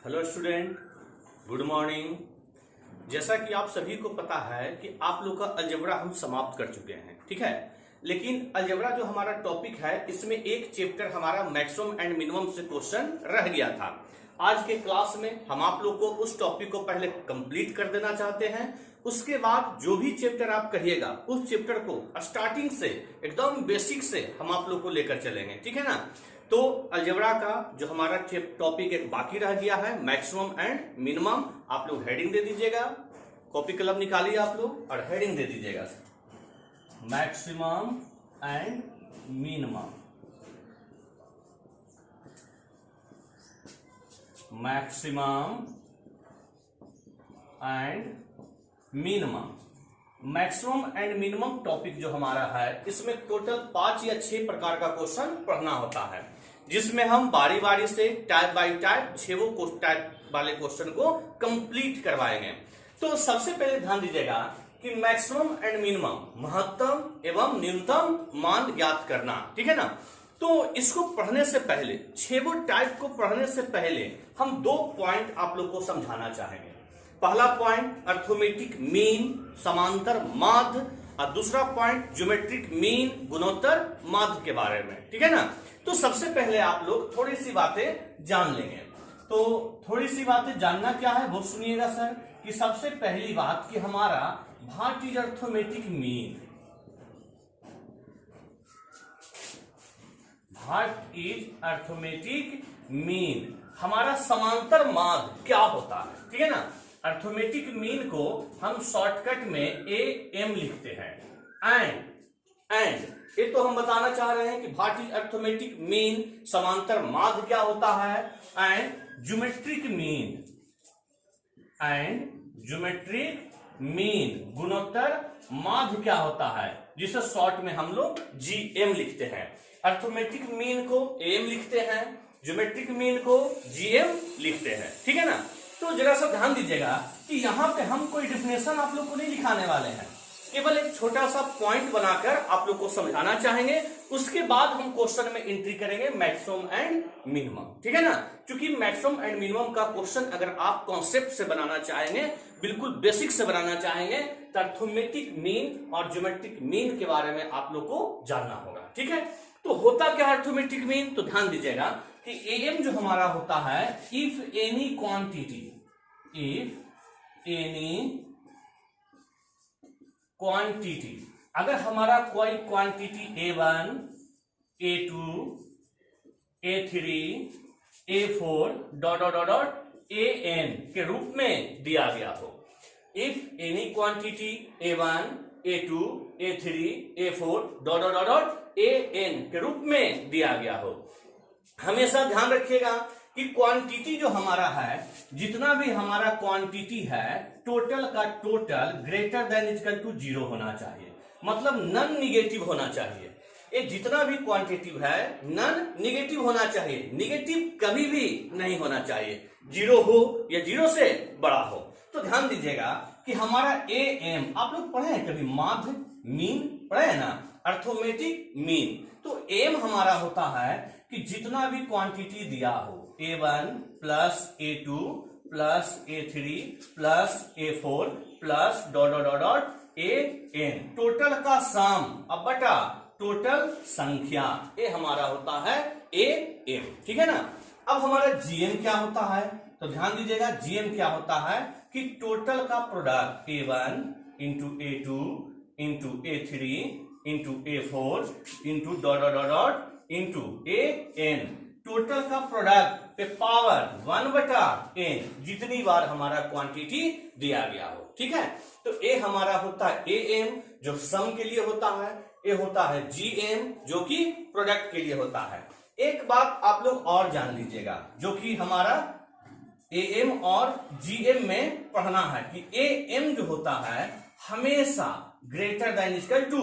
Hello student, good morning. जैसा कि आप सभी को पता है कि आप लोग का अलजेब्रा हम समाप्त कर चुके हैं, ठीक है। लेकिन अलजेब्रा जो हमारा टॉपिक है, इसमें एक चैप्टर हमारा मैक्सिमम एंड मिनिमम से क्वेश्चन रह गया था। आज के क्लास में हम आप लोग को उस टॉपिक को पहले कंप्लीट कर देना चाहते हैं। उसके बाद जो भी चैप्टर आप कहिएगा उस चैप्टर को स्टार्टिंग से एकदम बेसिक से हम आप लोग को लेकर चलेंगे, ठीक है ना। तो अलजेब्रा का जो हमारा टॉपिक एक बाकी रह गया है, मैक्सिमम एंड मिनिमम, आप लोग हेडिंग दे दीजिएगा। कॉपी कलम निकालिए आप लोग और हेडिंग दे दीजिएगा, maximum and minimum. Maximum and minimum, maximum and minimum topic जो हमारा है, इसमें टोटल 5 या 6 प्रकार का क्वेश्चन पढ़ना होता है, जिसमें हम बारी बारी से टाइप बाय टाइप 6 टाइप वाले क्वेश्चन को कंप्लीट करवाएंगे। तो सबसे पहले ध्यान दीजिएगा कि मैक्सिमम एंड मिनिमम, महत्तम एवं न्यूनतम मान ज्ञात करना, ठीक है ना। तो इसको पढ़ने से पहले, 6 टाइप को पढ़ने से पहले हम 2 पॉइंट आप लोग को समझाना चाहेंगे। पहला पॉइंट अर्थोमेटिक मीन, समांतर माध्य, और दूसरा पॉइंट ज्योमेट्रिक मीन, गुणोत्तर माध्य के बारे में, ठीक है ना। तो सबसे पहले आप लोग थोड़ी सी बातें जान लेंगे। तो थोड़ी सी बातें जानना क्या है वो सुनिएगा सर। कि सबसे पहली बात कि हमारा what is arithmetic mean, what is arithmetic mean, हमारा समांतर माध्य क्या होता है, ठीक है ना। अर्थोमेटिक मीन को हम शॉर्टकट में AM लिखते हैं। एंड ये तो हम बताना चाह रहे हैं कि व्हाट इज अर्थोमेटिक मीन, समांतर माध्य क्या होता है, and geometric mean, and geometric mean, गुणोत्तर माध्य क्या होता है, जिसे शॉर्ट में हम लोग GM लिखते हैं। अर्थोमेटिक मीन को AM लिखते हैं, ज्योमेट्रिक मीन को GM लिखते हैं, ठीक है ना। तो जरा सा ध्यान दीजिएगा कि यहाँ पे हम कोई डिफिनेशन आप लोग को नहीं लिखाने वाले हैं, केवल एक छोटा सा पॉइंट बनाकर आप लोग को समझाना चाहेंगे। उसके बाद हम क्वेश्चन में एंट्री करेंगे मैक्सिमम एंड मिनिमम, ठीक है ना। क्योंकि मैक्सिमम एंड मिनिमम का क्वेश्चन अगर आप कॉन्सेप्ट से बनाना चाहेंगे, बिल्कुल बेसिक से बनाना चाहेंगे, तो अर्थोमेटिक मीन और ज्योमेट्रिक मीन के बारे में आप लोग को जानना होगा, ठीक है। तो होता क्या अर्थोमेटिक मीन, तो ध्यान दीजिएगा कि AM जो हमारा होता है, if any quantity, if any quantity, अगर हमारा कोई quantity A1, A2, A3, A4 dot dot dot dot AN के रूप में दिया गया हो। If any quantity A1, A2, A3, A4 dot dot dot dot AN के रूप में दिया गया हो। हमेशा ध्यान रखिएगा कि क्वांटिटी जो हमारा है, जितना भी हमारा क्वांटिटी है, टोटल का total greater than equal to 0 होना चाहिए, मतलब नन निगेटिव होना चाहिए। ये जितना भी क्वांटिटिव है नन निगेटिव होना चाहिए, निगेटिव कभी भी नहीं होना चाहिए, 0 हो या 0 से बड़ा हो। तो ध्यान दीजिएगा कि हमारा AM आप लोग पढ़े हैं कभी, माध्य मीन पढ़े हैं ना, अर्थोमेटिक मीन। तो AM हमारा होता है कि जितना भी क्वांटिटी दिया हो, A1 plus A2 plus A3 plus A4 plus dot dot dot dot AN, total का सम अब बटा टोटल संख्या, ये हमारा होता है AM, ठीक है ना। अब हमारा GM क्या होता है, तो ध्यान दीजिएगा GM क्या होता है कि टोटल का product A1 into A2 into A3 into A4 into dot dot dot dot into AN, total का प्रोडक्ट पे पावर 1/n, जितनी बार हमारा क्वांटिटी दिया गया हो, ठीक है। तो ये हमारा होता है AM जो सम के लिए होता है, ये होता है GM जो कि प्रोडक्ट के लिए होता है। एक बात आप लोग और जान लीजिएगा, जो कि हमारा AM और GM में पढ़ना है कि AM जो होता है हमेशा greater than equal to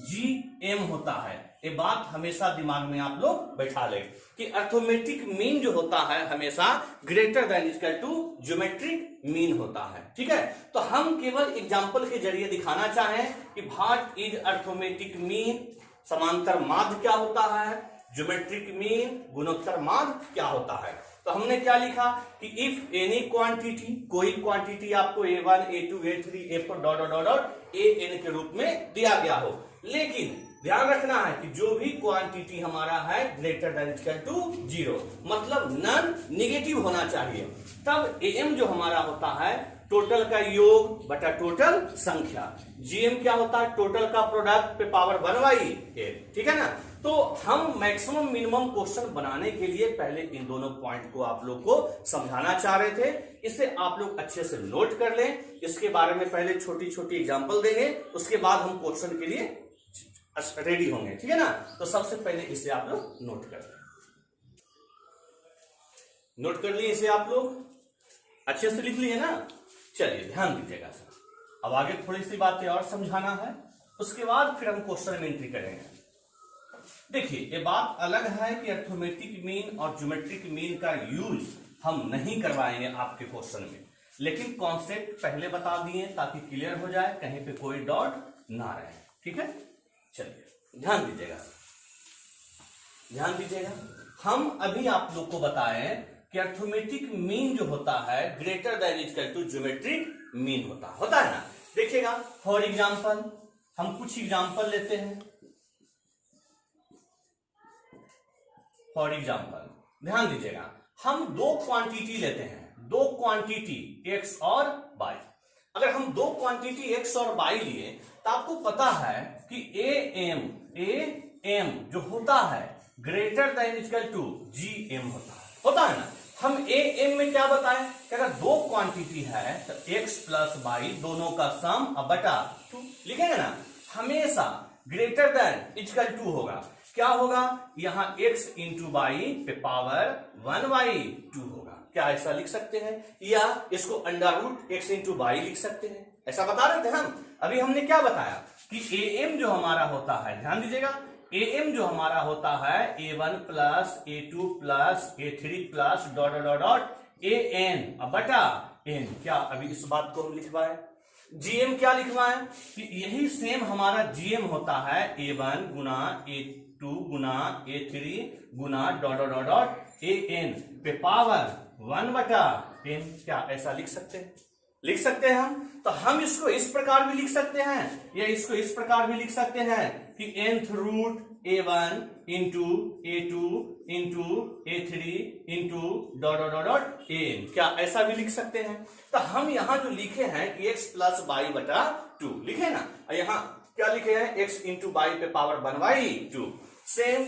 GM होता है। ये बात हमेशा दिमाग में आप लोग बैठा ले कि अर्थोमेटिक मीन जो होता है हमेशा greater than equal to geometric mean होता है, ठीक है। तो हम केवल एग्जांपल के जरिए दिखाना चाहें कि व्हाट इज अर्थोमेटिक मीन, समांतर माध्य क्या होता है, ज्योमेट्रिक मीन गुणोत्तर मान क्या होता है। तो हमने क्या लिखा कि इफ एनी क्वांटिटी, कोई क्वांटिटी आपको a1 a2 a3 a4 dot dot dot an के रूप में दिया गया हो, लेकिन ध्यान रखना है कि जो भी क्वांटिटी हमारा है ग्रेटर देन इक्वल टू 0, मतलब नन निगेटिव होना चाहिए। तब am जो हमारा होता है टोटल का योग बटा टोटल संख्या, gm क्या होता है टोटल का प्रोडक्ट पे पावर 1/n, ठीक है ना। तो हम मैक्सिमम मिनिमम क्वेश्चन बनाने के लिए पहले इन दोनों पॉइंट को आप लोग को समझाना चाह रहे थे, इसे आप लोग अच्छे से नोट कर लें। इसके बारे में पहले छोटी छोटी एग्जांपल देंगे, उसके बाद हम क्वेश्चन के लिए रेडी होंगे, ठीक है ना। तो सबसे पहले इसे आप लोग नोट कर लें, नोट कर लिए इसे आप लोग अच्छे से लिख लिए ना। चलिए ध्यान दीजिएगा सर, अब आगे थोड़ी सी बातें और समझाना है, उसके बाद फिर हम क्वेश्चन में एंट्री करेंगे। देखिए ये बात अलग है कि अर्थमेटिक मीन और ज्योमेट्रिक मीन का यूज हम नहीं करवाएंगे आपके क्वेश्चन में, लेकिन कॉन्सेप्ट पहले बता दिए ताकि क्लियर हो जाए, कहीं पे कोई डॉट ना रहे, ठीक है। चलिए ध्यान दीजिएगा, ध्यान दीजिएगा। हम अभी आप लोग को बताएं कि अर्थमेटिक मीन जो होता है greater than equal to geometric mean होता है ना। देखिएगा फॉर एग्जांपल हम कुछ एग्जांपल लेते हैं। फॉर एग्जांपल ध्यान दीजिएगा, हम दो क्वांटिटी लेते हैं, दो क्वांटिटी x और y। अगर हम दो क्वांटिटी x और y लिए तो आपको पता है कि am जो होता है greater than equal to gm होता है ना। हम am में क्या बताएं कि अगर दो क्वांटिटी है तो x प्लस y दोनों का सम बटा 2 लिखेंगे ना। हमेशा ग्रेटर देन इक्वल टू होगा, क्या होगा यहां x इंटू वाई पे पावर 1/2 होगा। क्या ऐसा लिख सकते हैं, या इसको under root x into y लिख सकते हैं, ऐसा बता रहे थे हम। अभी हमने क्या बताया कि am जो हमारा होता है, ध्यान दीजिएगा, am जो हमारा होता है a1 plus a2 plus a3 plus dot dot dot an बटा n। क्या अभी इस बात को हम लिखवाए, gm क्या लिखवाए कि यही सेम हमारा gm होता है a1 Guna a2 Guna a3 Guna dot dot dot an पे पावर 1/n। क्या ऐसा लिख सकते हैं, लिख सकते हैं हम। तो हम इसको इस प्रकार भी लिख सकते हैं या इसको इस प्रकार भी लिख सकते हैं कि nth root a1 into a2 into a3 into dot dot dot an। क्या ऐसा भी लिख सकते हैं। तो हम यहां जो लिखे हैं कि x प्लस वाई बटा 2 लिखे ना, यहां क्या लिखे हैं x इंटू वाई पे पावर 1/2। सेम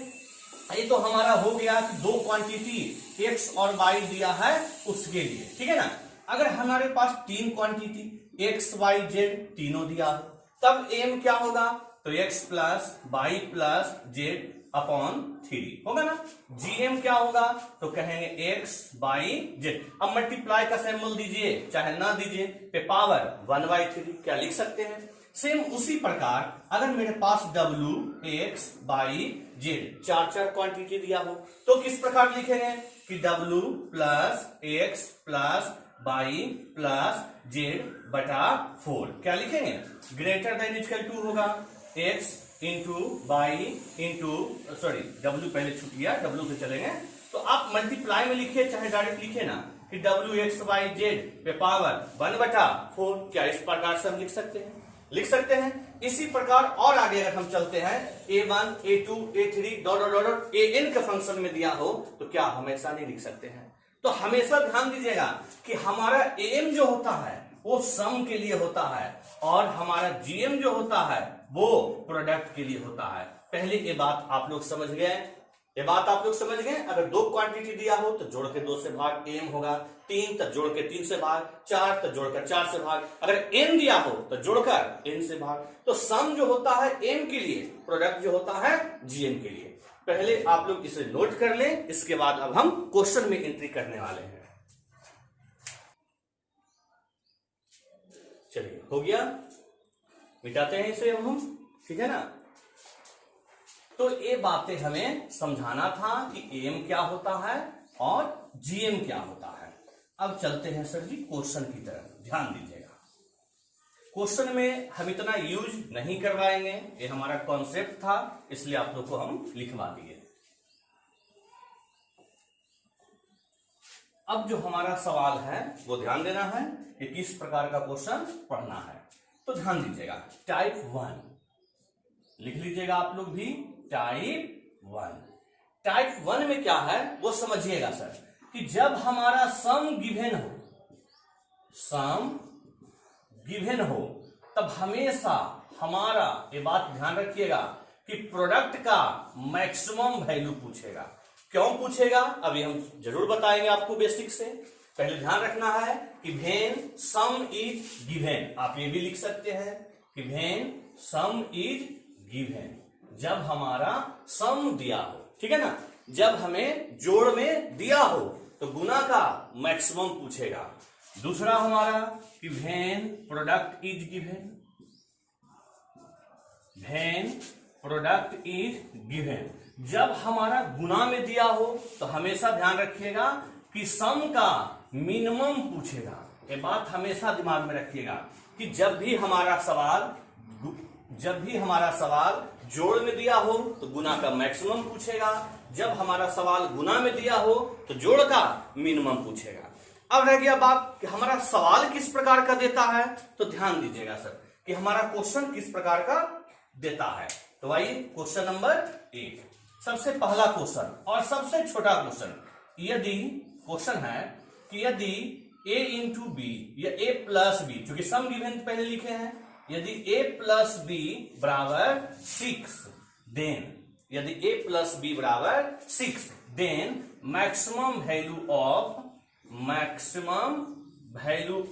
ये तो हमारा हो गया कि दो क्वांटिटी x और y दिया है उसके लिए, ठीक है ना। अगर हमारे पास तीन क्वांटिटी x y z तीनों दिया है तब m क्या होगा, तो x plus y plus z upon 3 होगा ना। gm क्या होगा, तो कहेंगे x बाई जेड। अब मल्टीप्लाई का सिंबल दीजिए चाहे ना दीजिए पे पावर 1/3। क्या लिख सकते हैं। सेम उसी प्रकार अगर मेरे पास w x बाई जेड चार क्वांटिटी दिया हो तो किस प्रकार लिखेंगे कि w plus x plus by plus Z बटा 4। क्या लिखेंगे, ग्रेटर देन इक्वल टू होगा x into by into sorry w पहले छूट गया, w से चलेंगे तो आप मल्टीप्लाई में लिखिए चाहे डायरेक्ट लिखिए ना कि w x y z पे पावर 1/4। क्या इस प्रकार से हम लिख सकते हैं, लिख सकते हैं। इसी प्रकार और आगे अगर हम चलते हैं a1 a2 a3 dot dot dot an के फंक्शन में दिया हो तो क्या हमेशा नहीं लिख सकते हैं। तो हमेशा ध्यान दीजिएगा कि हमारा am जो होता है वो सम के लिए होता है और हमारा gm जो होता है वो प्रोडक्ट के लिए होता है। पहले ये बात आप लोग समझ गए, ये बात आप लोग समझ गए। अगर दो क्वांटिटी दिया हो तो जोड़ के 2 से भाग m होगा, 3 तो जोड़ के 3 से भाग, 4 तो जोड़कर 4 से भाग, अगर n दिया हो तो जोड़कर n से भाग। तो सम जो होता है m के लिए, प्रोडक्ट जो होता है gm के लिए। पहले आप लोग इसे नोट कर लें, इसके बाद अब हम क्वेश्चन में एंट्री करने वाले हैं। चलिए हो गया, मिटाते हैं इसे अब हम, ठीक है ना। तो ये बातें हमें समझाना था कि am क्या होता है और gm क्या होता है। अब चलते हैं सर जी क्वेश्चन की तरफ, ध्यान दीजिएगा। क्वेश्चन में हम इतना यूज नहीं करवाएंगे, ये हमारा कॉन्सेप्ट था इसलिए आप लोग को हम लिखवा दिए। अब जो हमारा सवाल है वो ध्यान देना है कि किस प्रकार का क्वेश्चन पढ़ना है। तो ध्यान दीजिएगा, टाइप 1 लिख लीजिएगा आप लोग भी, टाइप 1। टाइप 1 में क्या है वो समझिएगा सर, कि जब हमारा सम गिवन हो, सम गिवन हो, तब हमेशा हमारा, ये बात ध्यान रखिएगा, कि प्रोडक्ट का मैक्सिमम वैल्यू पूछेगा। क्यों पूछेगा अभी हम जरूर बताएंगे आपको बेसिक से। पहले ध्यान रखना है कि व्हेन सम इज गिवन, आप ये भी लिख सकते हैं कि व्हेन सम इज गिवन, जब हमारा सम दिया हो, ठीक है ना, जब हमें जोड़ में दिया हो तो गुना का मैक्सिमम पूछेगा। दूसरा हमारा कि when product is given, when product is given, जब हमारा गुना में दिया हो तो हमेशा ध्यान रखिएगा कि सम का मिनिमम पूछेगा। ये बात हमेशा दिमाग में रखिएगा कि जब भी हमारा सवाल जोड़ में दिया हो तो गुना का मैक्सिमम पूछेगा, जब हमारा सवाल गुना में दिया हो तो जोड़ का मिनिमम पूछेगा। अब रह गया बात कि हमारा सवाल किस प्रकार का देता है, तो ध्यान दीजिएगा सर कि हमारा क्वेश्चन किस प्रकार का देता है। तो आइए क्वेश्चन नंबर 1, सबसे पहला क्वेश्चन और सबसे छोटा क्वेश्चन। यदि क्वेश्चन है कि यदि a इंटू बी या a प्लस बी, चूंकि सम गिवन पहले लिखे हैं, यदि a प्लस बी बराबर 6, देन यदि a प्लस बी बराबर 6, then maximum value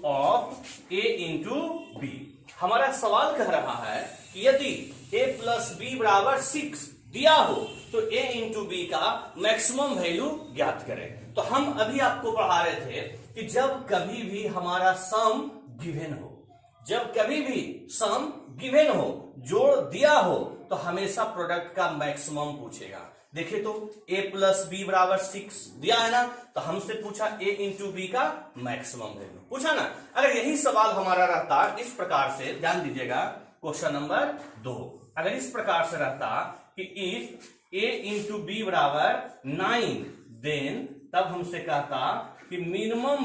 of a into b. हमारा सवाल कह रहा है कि यदि a प्लस बी बराबर 6 दिया हो तो a इंटू बी का मैक्सिमम वैल्यू ज्ञात करें। तो हम अभी आपको पढ़ा रहे थे कि जब कभी भी हमारा सम गिवन हो, जब कभी भी सम गिवन हो, जोड़ दिया हो, तो हमेशा प्रोडक्ट का मैक्सिमम पूछेगा। देखिए तो a प्लस बी बराबर 6 दिया है ना, तो हमसे पूछा a इंटू बी का मैक्सिमम वैल्यू पूछा ना। अगर यही सवाल हमारा रहता इस प्रकार से, ध्यान दीजिएगा क्वेश्चन नंबर 2, अगर इस प्रकार से रहता कि इफ a इंटू बी बराबर 9, देन तब हमसे कहता कि minimum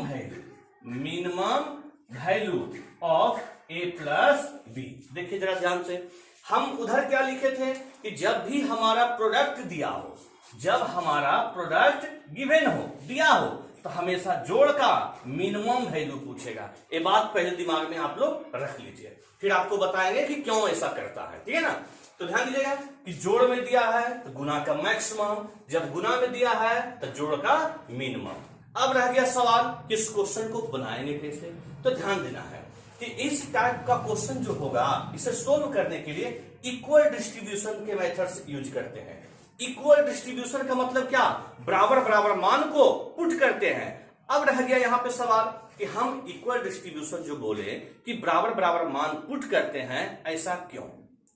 value of a plus b. देखिए जरा ध्यान से, हम उधर क्या लिखे थे कि जब भी हमारा प्रोडक्ट दिया हो, जब हमारा प्रोडक्ट गिवन हो, दिया हो, तो हमेशा जोड़ का मिनिमम वैल्यू पूछेगा। ये बात पहले दिमाग में आप लोग रख लीजिए, फिर आपको बताएंगे कि क्यों ऐसा करता है, ठीक है ना। तो ध्यान दीजिएगा कि जोड़ में दिया है तो गुना का मैक्सिमम, जब गुना में दिया है तो जोड़ का मिनिमम। अब रह गया सवाल कि इस क्वेश्चन को बनाएंगे कैसे। तो ध्यान देना है कि इस टाइप का क्वेश्चन जो होगा, इसे सोल्व करने के लिए इक्वल डिस्ट्रीब्यूशन के मेथड्स यूज करते हैं। इक्वल डिस्ट्रीब्यूशन का मतलब क्या, बराबर बराबर मान को पुट करते हैं। अब रह गया यहाँ पे सवाल कि हम इक्वल डिस्ट्रीब्यूशन जो बोले कि बराबर बराबर मान पुट करते हैं, ऐसा क्यों,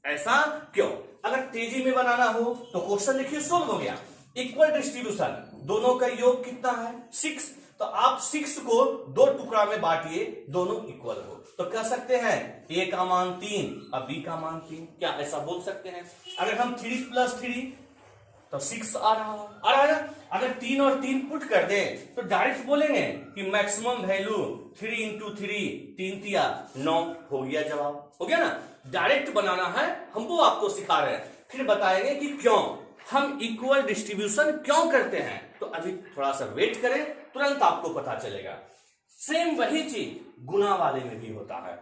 ऐसा क्यों। अगर तेजी में बनाना हो तो क्वेश्चन देखिए सोल्व हो गया। इक्वल डिस्ट्रीब्यूशन, दोनों का योग कितना है 6, तो आप 6 को 2 टुकड़ा में बांटिए, दोनों इक्वल हो, तो कह सकते हैं a का मान 3 और b का मान 3, क्या ऐसा बोल सकते हैं। अगर हम 3 प्लस 3 तो 6 आ रहा है ना। अगर 3 और 3 पुट कर दें तो डायरेक्ट बोलेंगे कि मैक्सिमम वैल्यू 3 इंटू 3, 3 तिया 9 हो गया, जवाब हो गया ना। डायरेक्ट बनाना है, हम वो आपको सिखा रहे हैं, फिर बताएंगे कि क्यों हम इक्वल डिस्ट्रीब्यूशन क्यों करते हैं। तो अभी थोड़ा सा वेट करें, तुरंत आपको पता चलेगा। सेम वही चीज गुना वाले में भी होता है।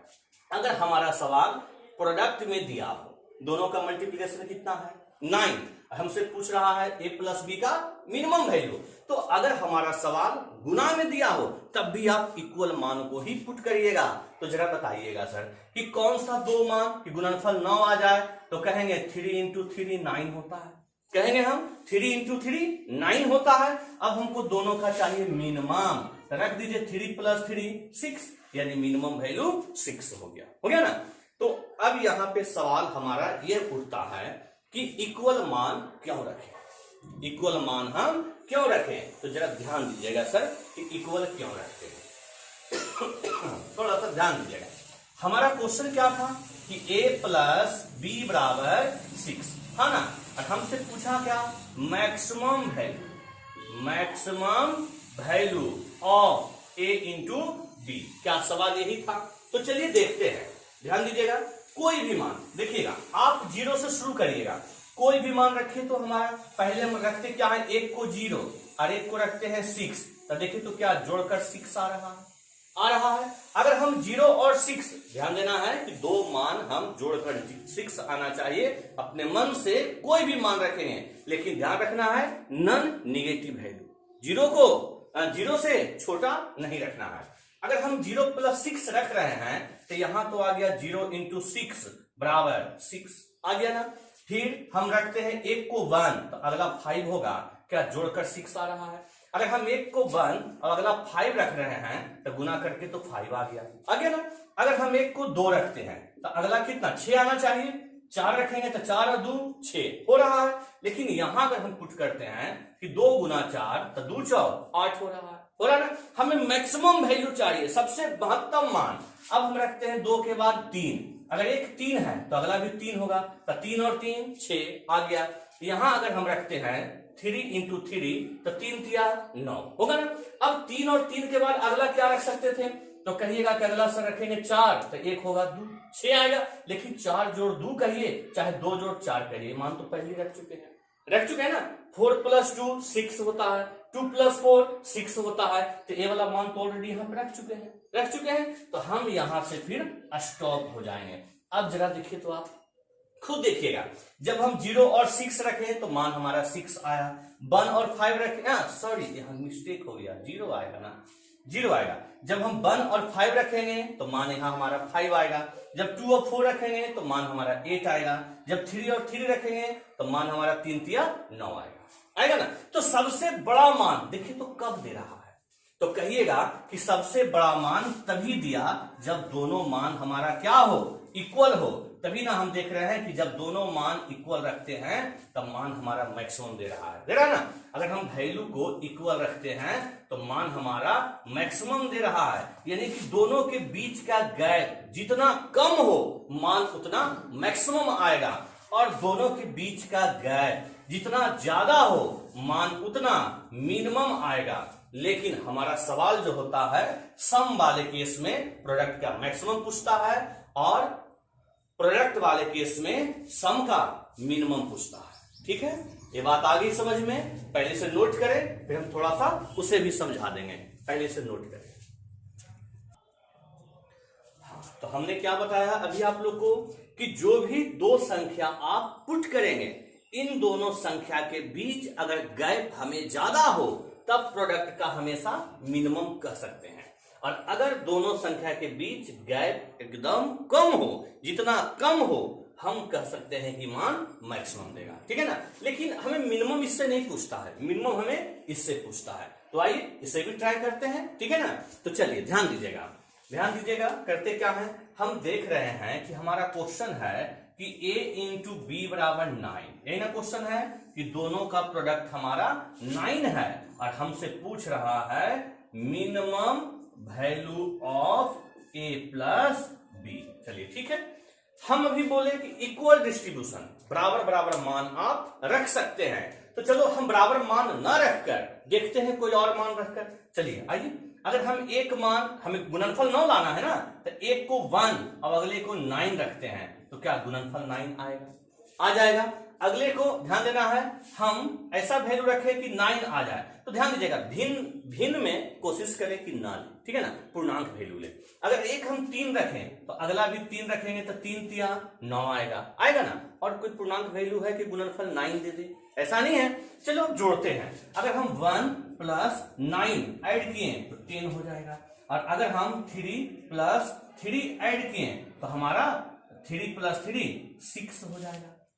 अगर हमारा सवाल प्रोडक्ट में दिया हो, दोनों का मल्टीप्लिकेशन कितना है 9, हमसे पूछ रहा है a प्लस बी का मिनिमम वैल्यू, तो अगर हमारा सवाल गुना में दिया हो तब भी आप इक्वल मान को ही पुट करिएगा। तो जरा बताइएगा सर कि कौन सा दो मान कि गुणनफल 9 आ जाए, तो कहेंगे 3 इंटू 3 9 होता है, कहेंगे हम 3 इंटू 3 9 होता है। अब हमको दोनों का चाहिए मिनिमम, रख दीजिए 3 प्लस 3 6, यानी मिनिमम वैल्यू 6 हो गया ना। तो अब यहाँ पे सवाल हमारा ये उठता है कि इक्वल मान क्यों रखें, इक्वल मान हम क्यों रखें। तो जरा ध्यान दीजिएगा सर कि इक्वल क्यों रखते हैं, थोड़ा सा ध्यान दीजिएगा। हमारा क्वेश्चन क्या था कि a प्लस बी बराबर 6, है ना। और हमसे पूछा क्या, maximum value of a into b. क्या सवाल यही था? तो चलिए देखते हैं, ध्यान दीजिएगा। कोई भी मान देखिएगा, आप 0 से शुरू करिएगा, कोई भी मान रखे तो हमारा पहले हम रखते क्या है, एक को 0 और एक को रखते हैं 6, तो देखिए तो क्या जोड़कर 6 आ रहा है। अगर हम 0 और 6, ध्यान देना है कि दो मान हम जोड़कर 6 आना चाहिए, अपने मन से कोई भी मान रखेंगे, लेकिन ध्यान रखना है नॉन निगेटिव वैल्यू, 0 को 0 से छोटा नहीं रखना है। अगर हम 0 + 6 रख रहे हैं तो यहां तो आ गया 0 × 6 बराबर 6 आ गया ना। फिर हम रखते हैं एक को 1 तो अगला 5 होगा, क्या जोड़कर 6 आ रहा है। अगर हम एक को 1 और अगला 5 रख रहे हैं तो गुना करके तो 5 आ गया ना। अगर हम एक को 2 रखते हैं तो अगला कितना 6 आना चाहिए, 4 रखेंगे तो 4 और 2 6 हो रहा है। लेकिन यहां अगर हम पुट करते हैं कि 2 × 4 तो 2 × 4 8 हो रहा है ना। हमें मैक्सिमम वैल्यू चाहिए, सबसे महत्तम मान। अब हम रखते हैं 2 के बाद 3, अगर एक 3 है तो अगला भी 3 होगा, तो 3 और 3 6 आ गया। यहां अगर हम रखते हैं 3 × 3 तो 3 × 9 होगा ना। अब 3 और 3 के बाद अगला क्या रख सकते थे, तो कहिएगा कि अगला सर रखेंगे 4 तो 1 होगा 2 6 आएगा। लेकिन 4 जोड़ 2 कहिए चाहे 2 जोड़ 4 कहिए, मान तो पहले रख चुके हैं ना। 4 + 2 6 होता है, 2 + 4 6 होता है, तो ये वाला मान तो ऑलरेडी यहाँ पे रख चुके हैं। तो हम यहां से फिर स्टॉप हो जाएंगे। अब जरा देखिए तो आप खुद देखिएगा, जब हम 0 और 6 रखें तो मान हमारा 6 आया, 1 और 5 रखें, सॉरी यहाँ मिस्टेक हो गया, 0 आएगा ना, 0 आएगा। जब हम 1 और 5 रखेंगे तो मान यहाँ हमारा 5 आएगा। जब 2 और 4 रखेंगे तो मान हमारा 8 आएगा। जब 3 और 3 रखेंगे तो मान हमारा 3 × 9 आएगा ना। तो सबसे बड़ा मान देखिए तो कब दे रहा है, तो कहिएगा कि सबसे बड़ा मान तभी दिया जब दोनों मान हमारा क्या हो, इक्वल हो। तभी ना हम देख रहे हैं कि जब दोनों मान इक्वल रखते हैं तब मान हमारा मैक्सिमम दे रहा है ना। अगर हम वैल्यू को इक्वल रखते हैं तो मान हमारा मैक्सिमम दे रहा है, यानी कि दोनों के बीच का गैप जितना कम हो मान उतना मैक्सिमम आएगा, और दोनों के बीच का गैप जितना ज्यादा हो मान उतना मिनिमम आएगा। लेकिन हमारा सवाल जो होता है सम वाले केस में प्रोडक्ट का मैक्सिमम पूछता है, और प्रोडक्ट वाले केस में सम का मिनिमम पूछता है। ठीक है, ये बात आ गई समझ में? पहले से नोट करें, फिर हम थोड़ा सा उसे भी समझा देंगे। पहले से नोट करें। तो हमने क्या बताया अभी आप लोग को कि जो भी दो संख्या आप पुट करेंगे, इन दोनों संख्या के बीच अगर गैप हमें ज्यादा हो तब प्रोडक्ट का हमेशा मिनिमम कह सकते हैं, और अगर दोनों संख्या के बीच गैप एकदम कम हो, जितना कम हो हम कह सकते हैं कि मान मैक्सिमम देगा। ठीक है ना। लेकिन हमें मिनिमम इससे नहीं पूछता है, मिनिमम हमें इससे पूछता है। तो आइए इसे भी ट्राई करते हैं। ठीक है ना। तो चलिए ध्यान दीजिएगा करते क्या है, हम देख रहे हैं कि हमारा क्वेश्चन है कि a × b = 9, यही ना क्वेश्चन है कि दोनों का प्रोडक्ट हमारा 9 है, और हमसे पूछ रहा है minimum value of a + b। चलिए ठीक है, हम अभी बोले कि इक्वल डिस्ट्रीब्यूशन, बराबर मान आप रख सकते हैं। तो चलो हम बराबर मान ना रखकर देखते हैं कोई और मान रखकर। चलिए आइए, अगर हम एक मान, हमें गुणनफल 9 लाना है ना, तो एक को 1 और अगले को 9 रखते हैं तो क्या गुणनफल 9 आ जाएगा। अगले को ध्यान देना है, हम ऐसा वैल्यू रखें कि 9 आ जाए। तो ध्यान दीजिएगा, भिन्न में कोशिश करें कि ना ले, ठीक है ना, पूर्णांक वैल्यू ले। अगर एक हम 3 रखें तो अगला भी 3 रखेंगे तो 3 × 9 आएगा ना। और कोई पूर्णांक वैल्यू है कि गुणनफल 9 दे दे, ऐसा नहीं है। चलो अब जोड़ते हैं, अगर हम 1 + 9 ऐड किए तो 10 हो जाएगा, और अगर हम 3 + 3 ऐड किए तो हमारा 3 + 3 6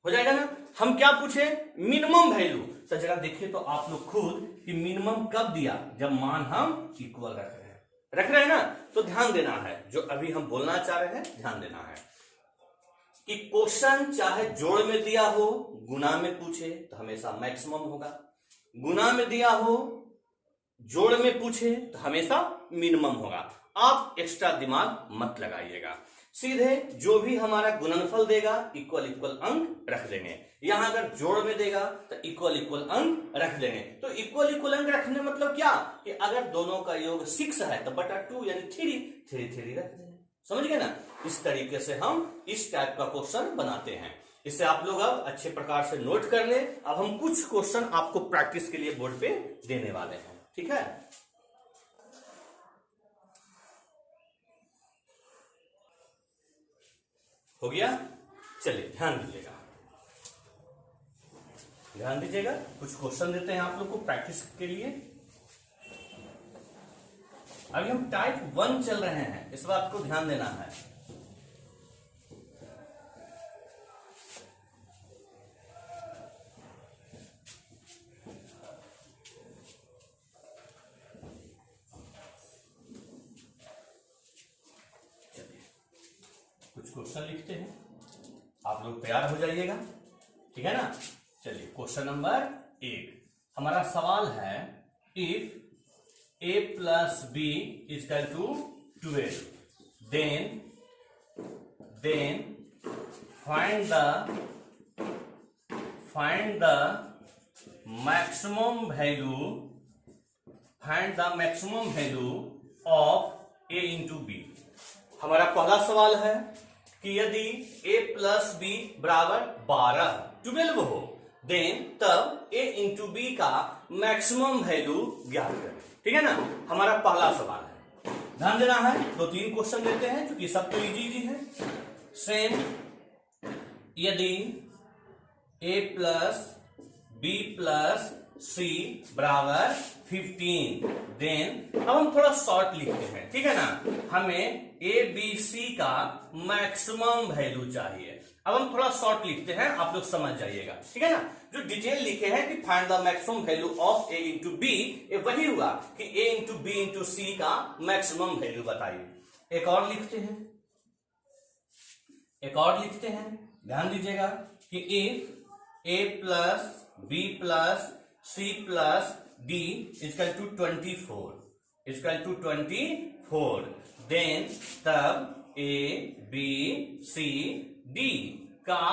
हो जाएगा ना। हम क्या पूछे, मिनिमम वैल्यू। तो जरा देखिए तो आप लोग खुद कि मिनिमम कब दिया, जब मान हम इक्वल रख रहे हैं ना। तो ध्यान देना है, जो अभी हम बोलना चाह रहे हैं ध्यान देना है कि क्वेश्चन चाहे जोड़ में दिया हो, गुना में पूछे तो हमेशा मैक्सिमम होगा, गुना में दिया हो जोड़ में पूछे तो हमेशा मिनिमम होगा। आप एक्स्ट्रा दिमाग मत लगाइएगा। सीधे जो भी हमारा गुणनफल देगा इक्वल इक्वल अंक रख देंगे। यहां अगर जोड़ में देगा तो इक्वल इक्वल अंक रख देंगे। तो इक्वल इक्वल अंक रखने मतलब क्या कि अगर दोनों का योग 6 है तो बटा 2 यानी 3 रख देंगे। समझ गए ना? इस तरीके से हम इस टाइप का क्वेश्चन बनाते हैं। इसे आप लोग अब अच्छे प्रकार से नोट कर ले। अब हम कुछ क्वेश्चन आपको प्रैक्टिस के लिए बोर्ड पे देने वाले हैं, ठीक है? हो गया? चलिए ध्यान दीजिएगा, ध्यान दीजिएगा। कुछ क्वेश्चन देते हैं आप लोग को प्रैक्टिस के लिए। अभी हम टाइप 1 चल रहे हैं, इस बात को ध्यान देना है। चलिए कुछ क्वेश्चन लिखते हैं, आप लोग तैयार हो जाइएगा, ठीक है ना? चलिए क्वेश्चन नंबर 1 हमारा सवाल है, if a plus b is equal to 12, then find the maximum value of a into b। हमारा पहला सवाल है कि यदि a प्लस b बराबर 12 हो, देन तब a इंटू बी का मैक्सिमम वैल्यू ज्ञात करें। ठीक है ना? हमारा पहला सवाल है, ध्यान देना है। 2-3 क्वेश्चन देते हैं क्योंकि सब तो इजी है। सेम, यदि a प्लस बी प्लस सी बराबर 15, देन अब हम थोड़ा शॉर्ट लिखते हैं, ठीक है ना? हमें ए बी सी का मैक्सिमम वैल्यू चाहिए। अब हम थोड़ा शॉर्ट लिखते हैं, आप लोग समझ जाइएगा, ठीक है ना? जो डिटेल लिखे हैं कि find the maximum value of a into b, वही हुआ कि a into B into c का मैक्सिमम वैल्यू बताइए। एक और लिखते हैं, ध्यान दीजिएगा कि if a plus B plus C plus D equal to 24, then तब ए बी सी डी का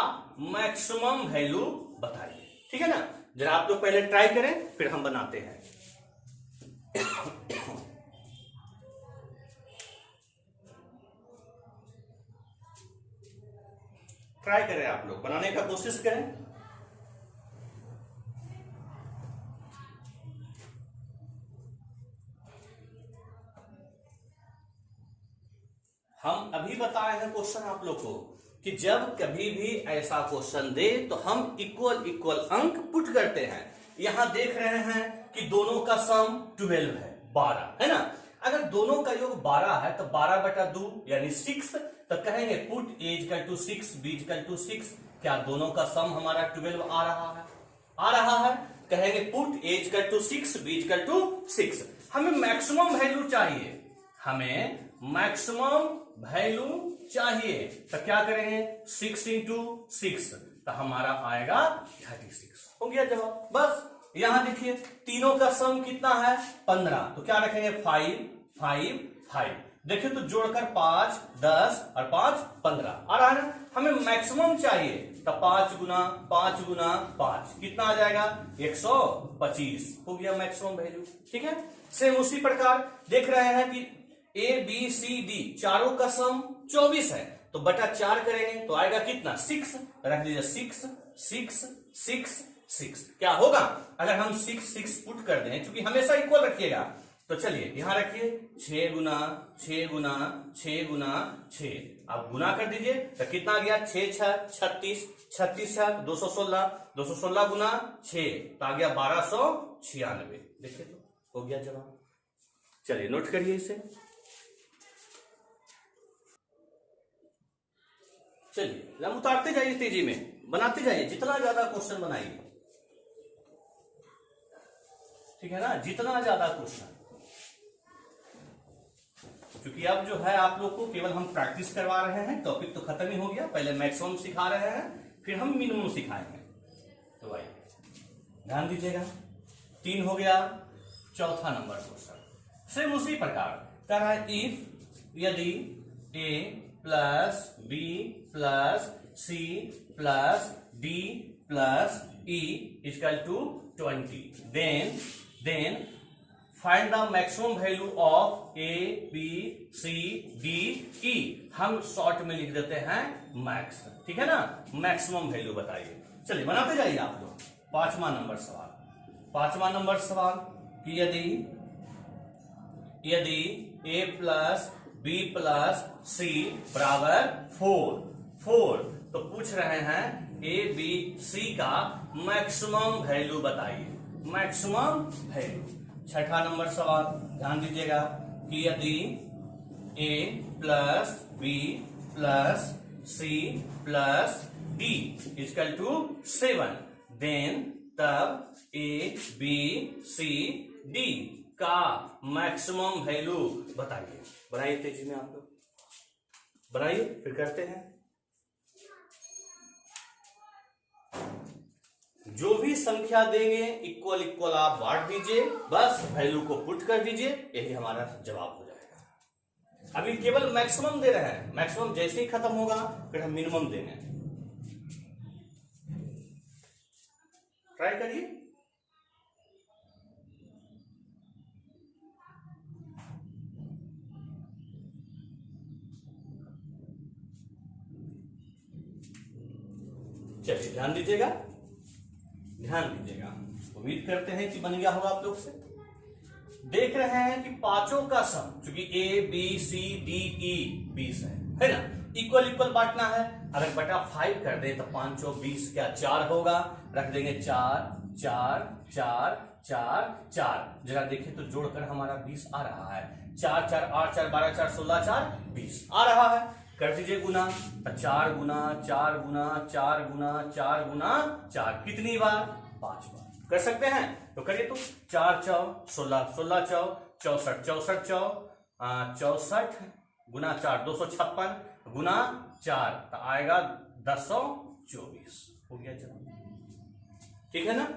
मैक्सिमम वैल्यू बताइए। ठीक है ना? जरा आप लोग पहले ट्राई करें, फिर हम बनाते हैं। ट्राई करें, आप लोग बनाने का कोशिश करें। हम अभी बताए हैं क्वेश्चन आप लोग को कि जब कभी भी ऐसा क्वेश्चन दे तो हम इक्वल इक्वल अंक पुट करते हैं। यहां देख रहे हैं कि दोनों का सम 12 है, 12 है ना? अगर दोनों का योग 12 है तो 12/2 यानी 6, तो कहेंगे put a equal to 6 b equal to 6। क्या दोनों का सम हमारा 12 आ रहा है? कहेंगे put a equal to 6 b equal to 6। हमें मैक्सिमम वैल्यू चाहिए, तो क्या करेंगे? 6 इंटू 6, तो हमारा आएगा 36। हो गया जवाब। बस यहां देखिए तीनों का सम कितना है? 15, तो क्या रखेंगे? 5। देखिए तो जोड़कर 5 10 और 5 15 आ रहा है ना? हमें मैक्सिमम चाहिए, तो 5 गुना 5 कितना आ जाएगा? 125। हो गया मैक्सिमम वैल्यू। ठीक है? सेम उसी प्रकार देख रहे हैं कि ए बी सी डी चारों का सम 24 है, तो बटा 4 करेंगे तो आएगा कितना? 6। रख दीजिए 6। क्या होगा अगर हम 6 पुट कर दें? क्योंकि हमेशा इक्वल रखिएगा, तो चलिए यहां रखिए 6 गुना 6। आप गुना कर दीजिए तो कितना आ गया? 6 6 36 216 गुना 6, तो आ गया 1296। देखिए तो हो गया जवाब। चलिए नोट करिए इसे। चलिए हम उतारते जाइए, तेजी में बनाते जाइए, जितना ज्यादा क्वेश्चन बनाइए, ठीक है ना? जितना ज्यादा क्वेश्चन, क्योंकि अब जो है आप लोग को केवल हम प्रैक्टिस करवा रहे हैं। टॉपिक तो खत्म ही हो गया, पहले मैक्सिमम सिखा रहे हैं, फिर हम मिनिमम सिखाएंगे। तो भाई ध्यान दीजिएगा। 3 हो गया। चौथा नंबर क्वेश्चन सेम उसी प्रकार तरह, इफ यदि a plus B plus C plus d plus e equal to 20। Then find the maximum value of a B C d e. हम शॉर्ट में लिख देते हैं मैक्स, ठीक है ना। मैक्सिमम वैल्यू बताइए, चलिए बनाते जाइए आप लोग। पांचवा नंबर सवाल कि यदि ए प्लस बी प्लस सी बराबर 4 तो पूछ रहे हैं ए बी सी का मैक्सिमम वैल्यू बताइए, मैक्सिमम वैल्यू। छठा नंबर सवाल ध्यान दीजिएगा कि यदि A plus B plus C plus D equal to 7, then तब ए बी सी डी का मैक्सिमम वैल्यू बताइए। बनाइए तेजी में आप लोग, बनाइए फिर करते हैं। जो भी संख्या देंगे इक्वल इक्वल आप बांट दीजिए, बस वैल्यू को पुट कर दीजिए, यही हमारा जवाब हो जाएगा। अभी केवल मैक्सिमम दे रहे हैं, मैक्सिमम जैसे ही खत्म होगा फिर हम मिनिमम देंगे। ट्राई करिए। चलिए ध्यान दीजिएगा। उम्मीद करते हैं कि बन गया होगा आप लोग से। देख रहे हैं कि पांचों का सम, क्योंकि ए बी सी डी ई 20 है ना, इक्वल इक्वल बांटना है। अगर बटा 5 कर दे तो 5 और 20 क्या 4 होगा, रख देंगे 4 4 4 4 4। जरा देखें तो जोड़कर हमारा 20 आ रहा है। 4 4 8 4 12 4 16 4 20 आ रहा है। कर दीजिए गुना, 4 गुना 4 गुना 4 गुना 4 गुना 4, कितनी बार? 5 बार। कर सकते हैं तो करिए। तो 4 चौ 16 16 चौ 64 64 चौ 64 गुना 4 256 गुना 4 तो आएगा 1024। हो गया जवाब, ठीक है ना।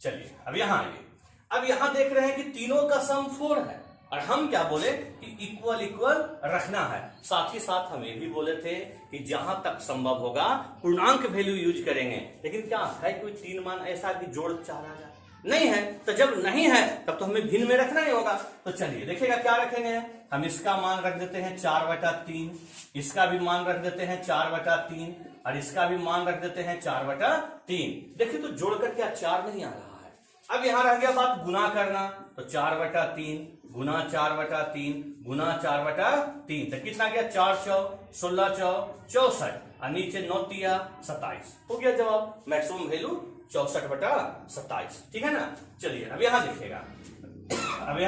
चलिए अब यहां आइए। अब यहां देख रहे हैं कि तीनों का सम 4 है और हम क्या बोले कि इक्वल इक्वल रखना है। साथ ही साथ हम ये भी बोले थे कि जहां तक संभव होगा पूर्णांक वैल्यू यूज करेंगे। लेकिन क्या है कोई 3 मान ऐसा कि जोड़ 4 आ जाए? नहीं है। तो जब नहीं है तब तो हमें भिन्न में रखना ही होगा। तो चलिए देखिएगा क्या रखेंगे। हम इसका मान रख देते हैं 4/3, इसका भी मान रख देते हैं 4/3 और इसका भी मान रख देते हैं 4/3। देखिए तो जोड़कर क्या 4 नहीं आ रहा है। अब यहां रह गया बात गुना करना, तो 4/3 गुना 4/3 गुना 4/3 तो कितना गया? 4 चौ 16 चौ 64 और नीचे 9 तिया 27। हो गया जवाब, मैक्सिमम वैल्यू 64/27, ठीक है ना। चलिए अब यहां देखिएगा। अब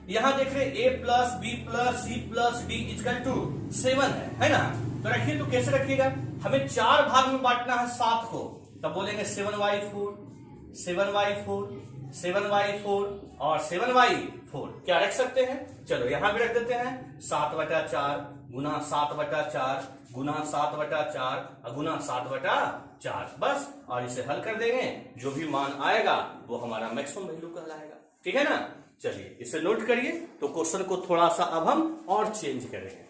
यहां देख रहे A plus B plus C plus D equal to 7 है ना। तो रखिए, तो कैसे रखिएगा? हमें 4 भाग में बांटना है 7 को, तब बोलेंगे 7/4 7/4 7/4 और 7/4। क्या रख सकते हैं? चलो यहां भी रख देते हैं 7/4 गुना 7/4 गुना 7/4 और गुना 7/4 बस। और इसे हल कर देंगे, जो भी मान आएगा वो हमारा मैक्सिमम वैल्यू कहलाएगा, ठीक है ना। चलिए इसे नोट करिए। तो क्वेश्चन को थोड़ा सा अब हम और चेंज करेंगे।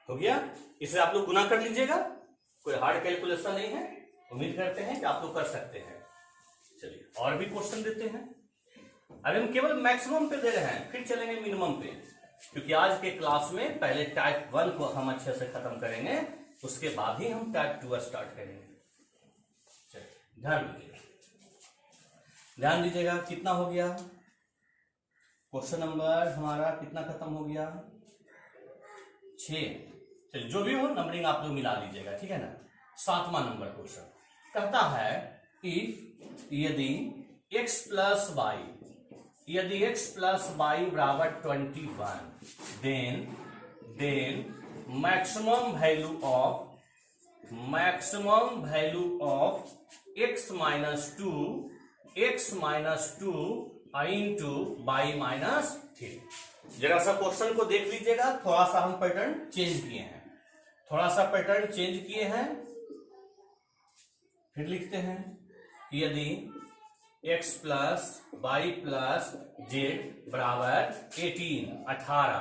हो गया, इसे आप लोग गुना कर लीजिएगा, कोई हार्ड कैलकुलेशन नहीं है। उम्मीद करते हैं कि आप लोग कर सकते हैं। चलिए और भी क्वेश्चन देते हैं। अभी हम केवल मैक्सिमम पे दे रहे हैं, फिर चलेंगे मिनिमम पे, क्योंकि आज के क्लास में पहले टाइप 1 को हम अच्छे से खत्म करेंगे, उसके बाद ही हम टाइप 2 स्टार्ट करेंगे। चलिए ध्यान दीजिएगा। कितना हो गया क्वेश्चन नंबर हमारा? कितना खत्म हो गया? 6। चलिए जो भी हो नंबरिंग आप लोग मिला लीजिएगा, ठीक है ना। 7वां नंबर क्वेश्चन कहता है इफ यदि x प्लस वाई बराबर 21 then maximum value of x minus 2 into y minus 3। जरा सा क्वेश्चन को देख लीजिएगा। थोड़ा सा हम पैटर्न चेंज किए हैं। फिर लिखते हैं यदि x plus y plus z बराबर 18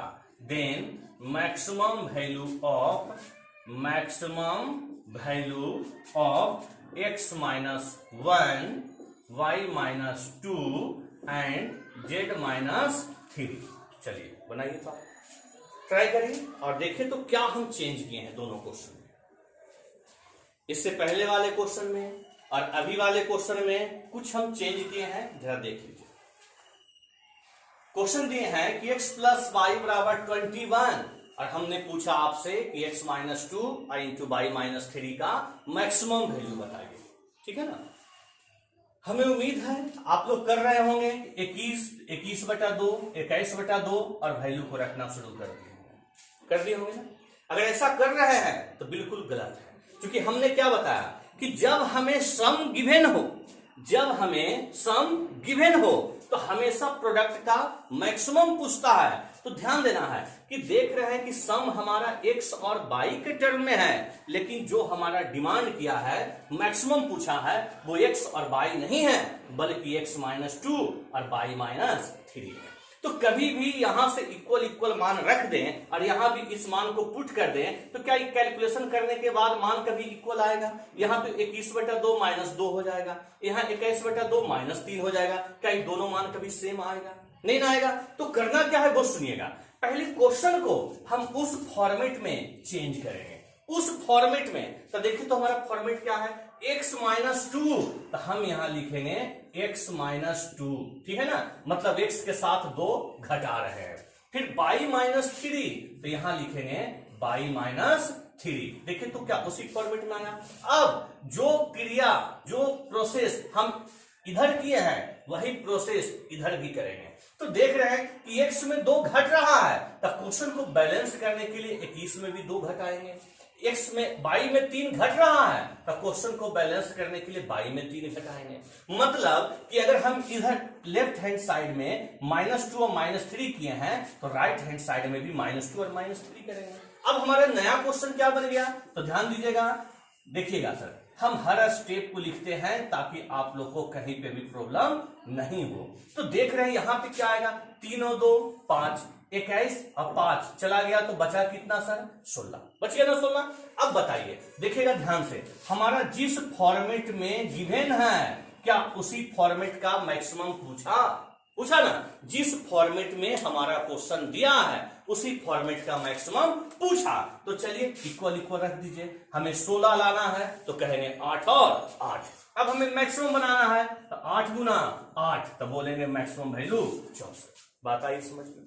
then maximum value of x minus 1 y minus 2 and z minus 3। चलिए बनाइए तो ट्राई करिए और देखिए तो क्या हम चेंज किए हैं दोनों क्वेश्चन में। इससे पहले वाले क्वेश्चन में और अभी वाले क्वेश्चन में कुछ हम चेंज किए हैं, जरा देख लीजिए। क्वेश्चन दिए हैं कि x प्लस वाई बराबर 21 और हमने पूछा आपसे कि x minus 2 into y minus 3 का मैक्सिमम वैल्यू बताइए। ठीक है ना, हमें उम्मीद है आप लोग कर रहे होंगे 21/2 21/2 और वैल्यू को रखना शुरू कर दिए होंगे ना। अगर ऐसा कर रहे हैं तो बिल्कुल गलत है, क्योंकि हमने क्या बताया कि जब हमें सम गिवन हो तो हमेशा प्रोडक्ट का मैक्सिमम पूछता है। तो ध्यान देना है कि देख रहे हैं कि सम हमारा x और y के टर्म में है, लेकिन जो हमारा डिमांड किया है, मैक्सिमम पूछा है, वो x और y नहीं है बल्कि x माइनस 2 और y माइनस 3 है। तो कभी भी यहां से इक्वल मान रख दें और यहां भी इस मान को पुट कर दें तो क्या कैलकुलेशन करने के बाद मान कभी इक्वल आएगा? यहाँ पे 21/2 माइनस 2 हो जाएगा, यहाँ 21/2 माइनस 3 हो जाएगा। क्या ये दोनों मान कभी सेम आएगा? नहीं ना आएगा। तो करना क्या है वो सुनिएगा। पहले क्वेश्चन को हम उस फॉर्मेट में चेंज करेंगे, उस फॉर्मेट में। तो देखिए तो हमारा फॉर्मेट क्या है, x माइनस 2, तो हम यहां लिखेंगे x माइनस 2। ठीक है ना, मतलब x के साथ 2 घटा रहे हैं। फिर y माइनस 3, तो यहां लिखेंगे y माइनस 3। देखिए तो क्या उसी फॉर्मेट में आया। अब जो क्रिया, जो प्रोसेस हम इधर किए हैं वही प्रोसेस इधर भी करेंगे। तो देख रहे हैं कि x में 2 घट रहा है, तो क्वेश्चन को बैलेंस करने के लिए 21 में भी 2 घटाएंगे। x में y में 3 घट रहा है, तो क्वेश्चन को बैलेंस करने के लिए y में 3 घटाएंगे। मतलब कि अगर हम इधर लेफ्ट हैंड साइड में -2 और -3 किए हैं, तो राइट हैंड साइड में भी -2 और -3 करेंगे। अब हमारा नया क्वेश्चन क्या बन गया, तो ध्यान दीजिएगा, देखिएगा सर, हम हर स्टेप को लिखते हैं ताकि आप लोग को कहीं पे भी प्रॉब्लम नहीं हो। तो देख रहे हैं यहां पे क्या आएगा, 3 और 2 5, 21 और 5 चला गया, तो बचा कितना सर, 16 बच गया ना 16। अब बताइए, देखिएगा ध्यान से, हमारा जिस फॉर्मेट में गिवन है क्या उसी फॉर्मेट का मैक्सिमम पूछा ना। जिस फॉर्मेट में हमारा क्वेश्चन दिया है उसी फॉर्मेट का मैक्सिमम पूछा। तो चलिए इक्वल रख दीजिए। हमें 16 लाना है तो कहेंगे 8 और 8। अब हमें मैक्सिमम बनाना है तो 8 गुना 8, तो बोलेंगे मैक्सिमम वैल्यू 64। बात आई समझ में?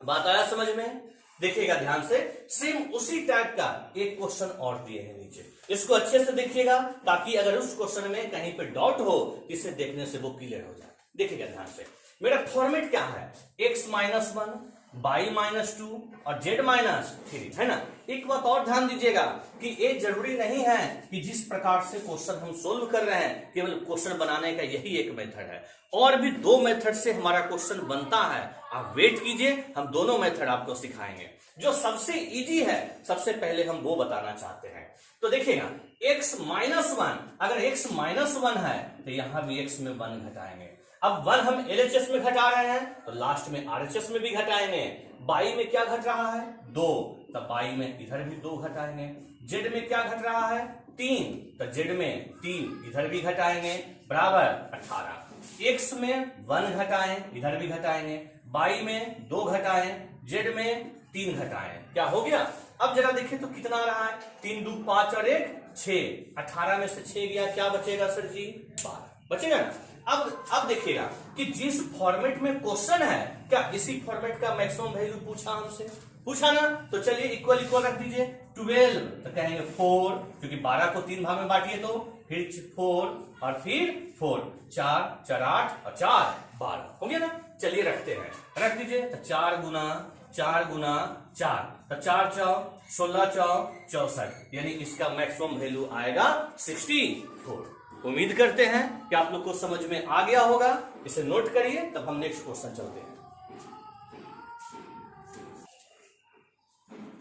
बात आया समझ में? देखिएगा ध्यान से, सेम उसी टाइप का एक क्वेश्चन और दिए हैं नीचे, इसको अच्छे से देखिएगा ताकि अगर उस क्वेश्चन में कहीं पे डाउट हो, इसे देखने से वो क्लियर हो जाए। देखिएगा ध्यान से, मेरा फॉर्मेट क्या है, x माइनस 1, y माइनस 2 और z माइनस 3 है ना। एक बात और ध्यान दीजिएगा कि ये जरूरी नहीं है कि जिस प्रकार से क्वेश्चन हम सोल्व कर रहे हैं केवल क्वेश्चन बनाने का यही एक मेथड है, और भी 2 मेथड से हमारा क्वेश्चन बनता है। आप वेट कीजिए, हम दोनों मेथड आपको सिखाएंगे। जो सबसे इजी है सबसे पहले हम वो बताना चाहते हैं। तो देखिएगा x माइनस 1, अगर x माइनस 1 है तो यहां भी x में 1 घटाएंगे। अब 1 हम LHS में घटा रहे हैं तो लास्ट में RHS में भी घटाएंगे। y में क्या घट रहा है, 2, तो y में इधर भी 2 घटाएंगे। z में क्या घट रहा है, 3, तो z में 3 इधर भी घटाएंगे, बराबर 18। x में 1 घटाएं, इधर भी घटाएंगे, y में 2 घटाएं, z में 3 घटाएं, क्या हो गया। अब जरा देखिए तो कितना आ रहा है, 3 2 5 और 1 6, 18 में से 6 गया, क्या बचेगा सर जी, 12 बचेगा ना। अब देखिएगा कि जिस फॉर्मेट में क्वेश्चन है क्या इसी फॉर्मेट का मैक्सिमम वैल्यू पूछा ना। तो चलिए इक्वल रख दीजिए। 12 तो कहेंगे 4, क्योंकि 12 को 3 भाग में बांटिए तो फिर 4 और फिर 4, 4 4 8 और 4 12 हो गया ना। चलिए रखते हैं, रख दीजिए। तो 4 गुना 4 तो 4 4 16 4 64, यानी इसका मैक्सिमम वैल्यू आएगा 64। उम्मीद करते हैं कि आप लोग को समझ में आ गया होगा। इसे नोट करिए, तब हम नेक्स्ट क्वेश्चन चलते हैं।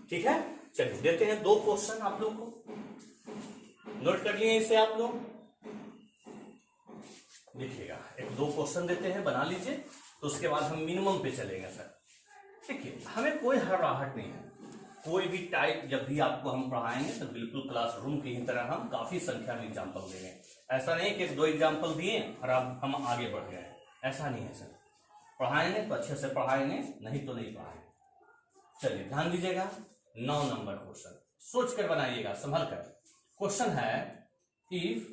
ठीक है, चलिए देते हैं 2 क्वेश्चन आप लोग को। नोट कर लिए इसे आप लोग। देखिएगा, एक दो क्वेश्चन देते हैं, बना लीजिए, तो उसके बाद हम मिनिमम पे चलेंगे सर। देखिए, हमें कोई हड़बड़ाहट नहीं है, कोई भी टाइप जब भी आपको हम पढ़ाएंगे तो बिल्कुल क्लासरूम की ही तरह हम काफी संख्या में एग्जाम्पल देंगे। ऐसा नहीं कि दो एग्जाम्पल दिए और अब हम आगे बढ़ गए, ऐसा नहीं है सर। पढ़ाएंगे तो अच्छे से पढ़ाएंगे, नहीं तो नहीं पढ़ाएंगे। चलिए ध्यान दीजिएगा, 9 नंबर क्वेश्चन, सोच कर बनाइएगा, संभल कर। क्वेश्चन है इफ,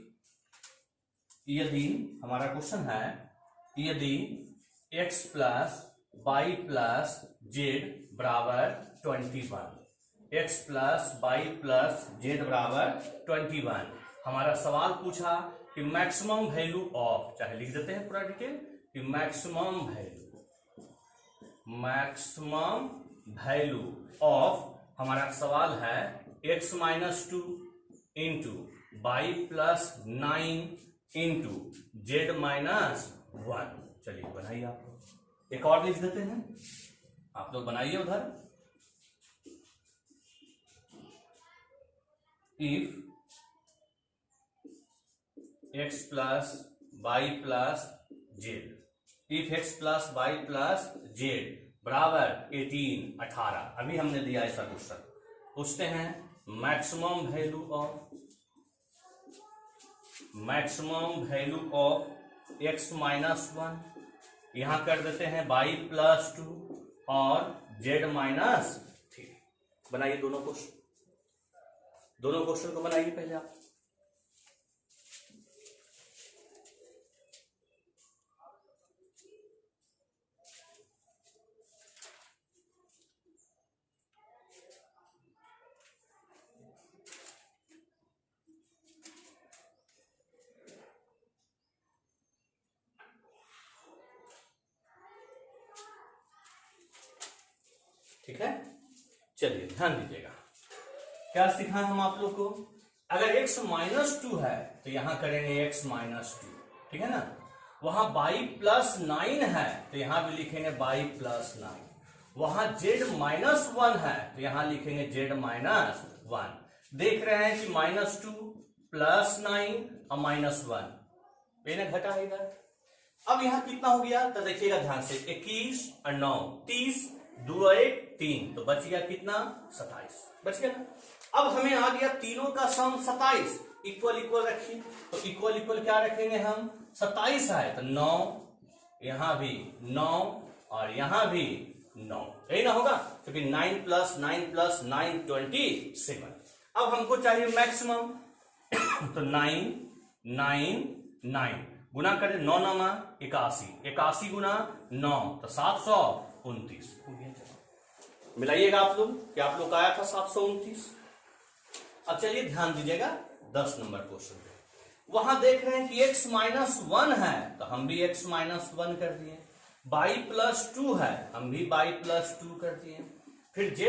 यदि, हमारा क्वेश्चन है यदि x plus y plus z बराबर 21, x plus y plus z बराबर 21। हमारा सवाल पूछा कि मैक्सिमम वैल्यू ऑफ, चाहे लिख देते हैं पूरा डिटेल, कि मैक्सिमम वैल्यू ऑफ, हमारा सवाल है x minus 2 into y plus 9 into z minus 1। चलिए बनाइए, आप लोग एक और लिख देते हैं, आप लोग बनाइए उधर। If x plus y plus z, if x plus y plus z बराबर 18, अभी हमने दिया ऐसा क्वेश्चन। पूछते हैं maximum value of x minus 1, यहां कर देते हैं y प्लस 2 और z माइनस 3। बनाइए दोनों क्वेश्चन को बनाइए पहले आप। ठीक है, चलिए ध्यान दीजिएगा, क्या सिखाएं हम आप लोग को। अगर x माइनस 2 है तो यहां करेंगे x माइनस 2, ठीक है ना। वहां y प्लस 9 है तो यहां भी लिखेंगे y प्लस 9। वहां z माइनस 1 है तो यहां लिखेंगे z माइनस 1। देख रहे हैं कि माइनस 2 प्लस 9 और माइनस 1, मैंने घटा है इधर। अब यहां कितना हो गया तो देखिएगा ध्यान से, 21 और 9, 30, 2 और 1 3, तो बच गया कितना, 27 बच गया ना। अब हमें आ गया तीनों का सम 27, इक्वल इक्वल रखिए, तो इक्वल इक्वल क्या रखेंगे हम, 27 है तो 9, यहां भी 9 और यहां भी 9, यही ना होगा, क्योंकि 9 प्लस 9 27। अब हमको चाहिए मैक्सिमम, तो 9 गुना करें, 9 9 81, 81 गुना 9 तो 729 हो गया। मिलाइएगा आप लोग, क्या आप लोग का आया था 729। अब चलिए ध्यान दीजिएगा 10 नंबर क्वेश्चन पे। वहां देख रहे हैं कि x माइनस 1 है तो हम भी x माइनस 1 कर दिए, y प्लस 2 है हम भी y प्लस 2 कर दिए, फिर z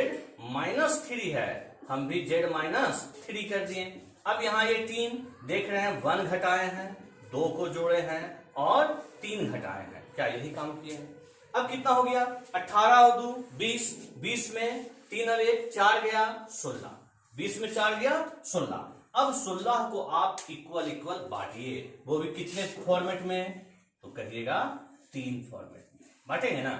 माइनस 3 है हम भी z माइनस 3 कर दिए। अब यहाँ ये 3 देख रहे हैं, 1 घटाए हैं, 2 को जोड़े हैं और 3 घटाए हैं, क्या यही काम किए हैं। अब कितना हो गया, 18 और 2 20, 20 में 3 और 1 4 गया 16, 20 में 4 गया 16। अब 16 को आप इक्वल इक्वल बांटिए, वो भी कितने फॉर्मेट में, तो कहिएगा 3 फॉर्मेट में बांटेंगे ना।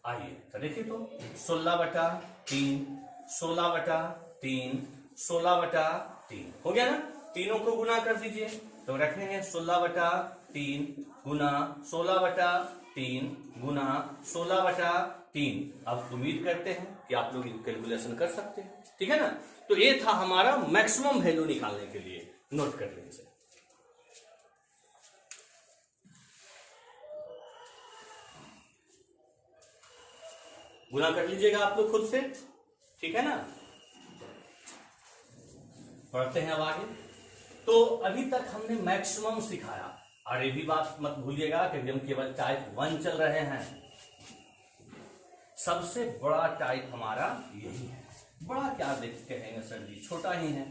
आइए तो देखिए, तो 16/3, 16/3, 16/3 हो गया ना। तीनों को गुना कर दीजिए, तो रखेंगे 16/3 गुना 16/3 गुना 16/3। अब उम्मीद करते हैं कि आप लोग कैलकुलेशन कर सकते हैं, ठीक है ना। तो ये था हमारा मैक्सिमम वैल्यू निकालने के लिए, नोट कर लीजिए। गुना कर लीजिएगा आप लोग खुद से, ठीक है ना। पढ़ते हैं अब आगे। तो अभी तक हमने मैक्सिमम सिखाया, और ये भी बात मत भूलिएगा कि हम केवल टाइप 1 चल रहे हैं। सबसे बड़ा टाइप हमारा यही है। बड़ा क्या देखते हैं सर जी, छोटा ही है।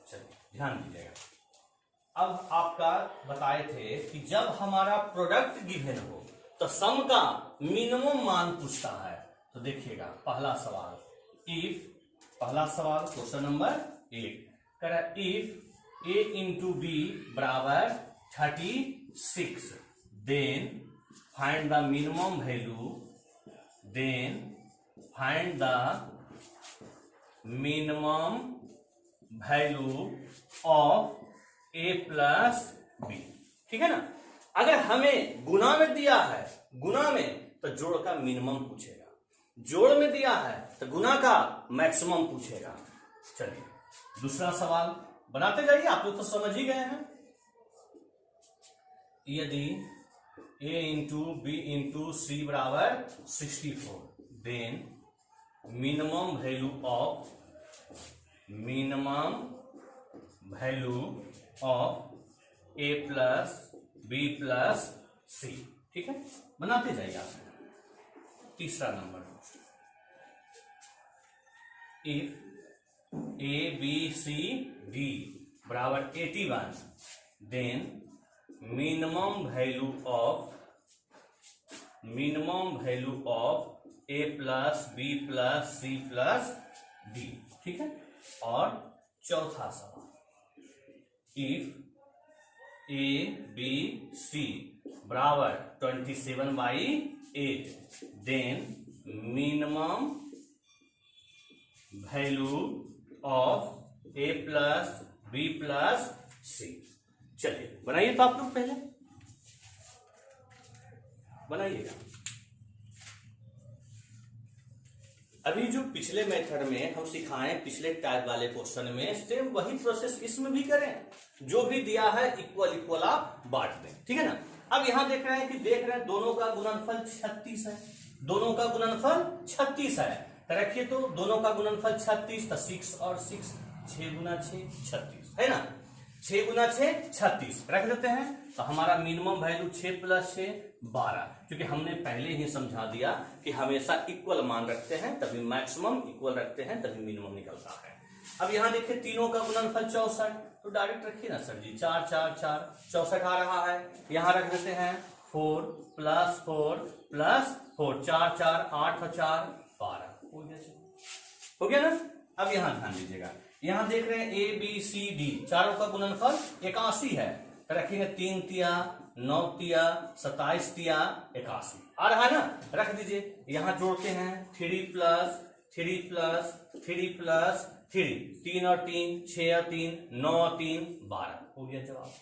चलिए ध्यान दीजिएगा, अब आपका बताए थे कि जब हमारा प्रोडक्ट गिवन हो तो सम का मिनिमम मान पूछता है। तो देखिएगा पहला सवाल, इफ, पहला सवाल क्वेश्चन नंबर 1 कह रहा है, इफ ए इंटू बी बराबर 36, then find the minimum value, then find the minimum value of A plus b. ठीक है ना। अगर हमें गुना में दिया है, गुना में तो जोड़ का मिनिमम पूछेगा, जोड़ में दिया है तो गुना का मैक्सिमम पूछेगा। चलिए दूसरा सवाल बनाते जाइए, आप लोग तो समझ ही गए हैं। यदि a into B into C बराबर 64, then minimum value of A plus B plus C. ठीक है, बनाते जाइए आप। तीसरा number, if A B C D बराबर 81, then minimum value of A plus B plus C plus D. ठीक है। और चौथा सवाल, इफ ए बी सी बराबर 27/8, then minimum value of A plus B plus C. चलिए बनाइए तो आप लोग पहले बनाइएगा। अभी जो पिछले मेथड में हम सिखाएं, पिछले टाइप वाले क्वेश्चन में, सेम वही प्रोसेस इसमें भी करें। जो भी दिया है इक्वल इक्वल आप बांट दें। ठीक है ना। अब यहां देख रहे हैं दोनों का गुणनफल 36 है, दोनों का गुणनफल 36 है। तो रखिए तो दोनों का गुणनफल 36, तो 6 और 6, 6 गुना 6 36 है ना। 6 गुना 6 36 रख देते हैं। तो हमारा मिनिमम वैल्यू 6 प्लस 6 12, क्योंकि हमने पहले ही समझा दिया कि हमेशा इक्वल मान रखते हैं तभी मैक्सिमम, इक्वल रखते हैं तभी मिनिमम निकलता है। अब यहाँ देखिए तीनों का गुणनफल 64, तो डायरेक्ट रखिए ना सर जी, 4 4 4 64 आ रहा है। यहाँ रख देते हैं 4 प्लस 4 प्लस 4, 4 4 8 और 4 12 हो गया ना। अब यहाँ ध्यान दीजिएगा, यहाँ देख रहे हैं ए बी सी डी चारों का गुणनफल 81 है। तो रखेंगे 3 तिया 9 तिया 27 तिया 81 आ रहा है ना। रख दीजिए, यहाँ जोड़ते हैं 3 प्लस 3 प्लस 3 प्लस 3, 3 और 3 6 और 3 9 और 3 12 हो गया जवाब।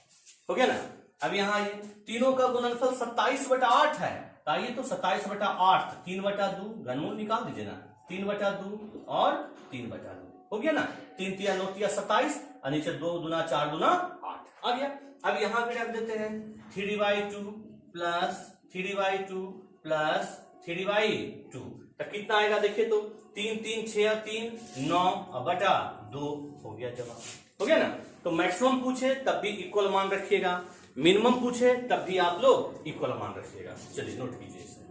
हो गया ना। अब यहाँ ये तीनों का गुणनफल 27/8 है। आइए तो 27/8 3/2 घनमूल निकाल दीजिए ना, 3/2 और 3/2 हो गया ना। 3 तिया 9 तिया 27 और नीचे 2 दूना 4 दूना 8 आ गया। अब यहां भी रख देते हैं 3/2 प्लस 3/2 प्लस 3/2, तो कितना आएगा देखिए तो 3 3 6 और 3 9 और बटा 2 हो गया जवाब। हो गया ना। तो मैक्सिमम पूछे तब भी इक्वल मान रखिएगा, मिनिमम पूछे तब भी आप लोग इक्वल मान रखिएगा। चलिए नोट कीजिए इसे।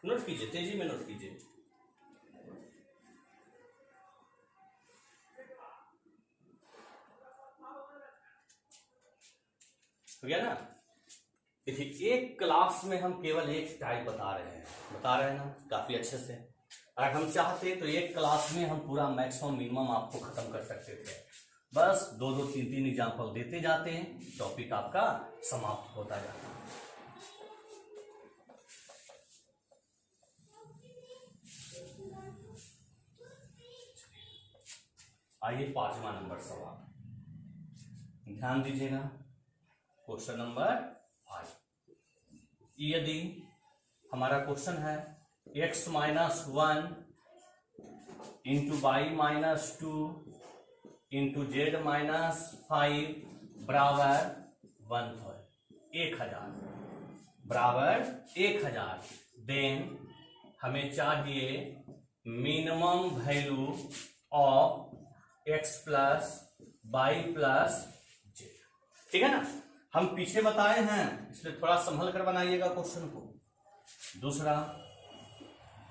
नोट कीजिए, तेजी में नोट कीजिए। हो गया ना। देखिए एक क्लास में हम केवल एक टाइप बता रहे हैं ना, काफी अच्छे से। अगर हम चाहते तो एक क्लास में हम पूरा मैक्सिमम मिनिमम आपको खत्म कर सकते थे। बस 2 3 3 एग्जाम्पल देते जाते हैं, टॉपिक आपका समाप्त होता जाता है। आइए 5वां नंबर सवाल, ध्यान दीजिएगा। क्वेश्चन नंबर 5, यदि हमारा क्वेश्चन है x - 1 into y -2 into z -5 बराबर 1000 बराबर 1000, देन हमें चाहिए minimum value of x plus y plus z। ठीक है ना। हम पीछे बताए हैं, इसलिए थोड़ा संभल कर बनाइएगा क्वेश्चन को। दूसरा,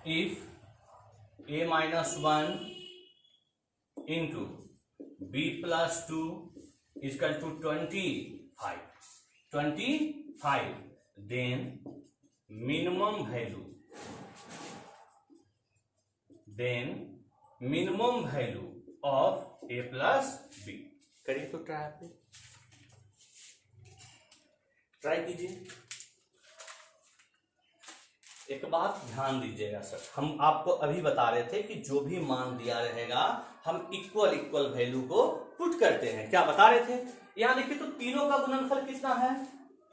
if a - 1 into b + 2 equal to 25, then minimum value then minimum value of A plus b. करिए तो ट्राई पे, ट्राई कीजिए। एक बात ध्यान दीजिएगा सर, हम आपको अभी बता रहे थे कि जो भी मान दिया रहेगा हम इक्वल इक्वल वैल्यू को पुट करते हैं। क्या बता रहे थे? यहां देखिए तो तीनों का गुणनफल कितना है?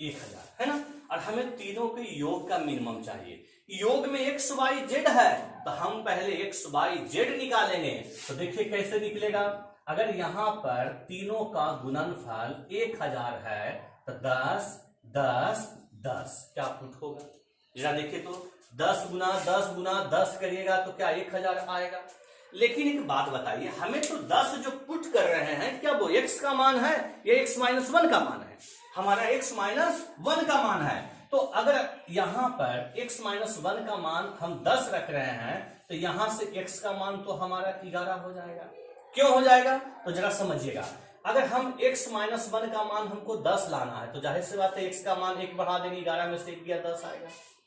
1000 है ना, और हमें तीनों के योग का मिनिमम चाहिए। योग में एक्स वाई जेड है तो हम पहले एक्स वाई जेड निकालेंगे। तो देखिए कैसे निकलेगा। अगर यहां पर तीनों का गुणनफल 1000 है तो 10 10 10 क्या पुट होगा? जरा देखिए तो 10 गुना 10 गुना 10 करिएगा तो क्या 1000 आएगा। लेकिन एक बात बताइए, हमें तो 10 जो पुट कर रहे हैं क्या वो x का मान है या x माइनस 1 का मान है? हमारा x माइनस 1 का मान है। तो अगर यहां पर x माइनस 1 का मान हम 10 रख रहे हैं तो यहां से x का मान तो हमारा 11 हो जाएगा। क्यों हो जाएगा? तो जरा समझिएगा। अगर हम x माइनस 1 का मान हमको 10 लाना है तो जाहिर सी बात है x का मान 1 बढ़ा देंगे, 11 में से 1 गया 10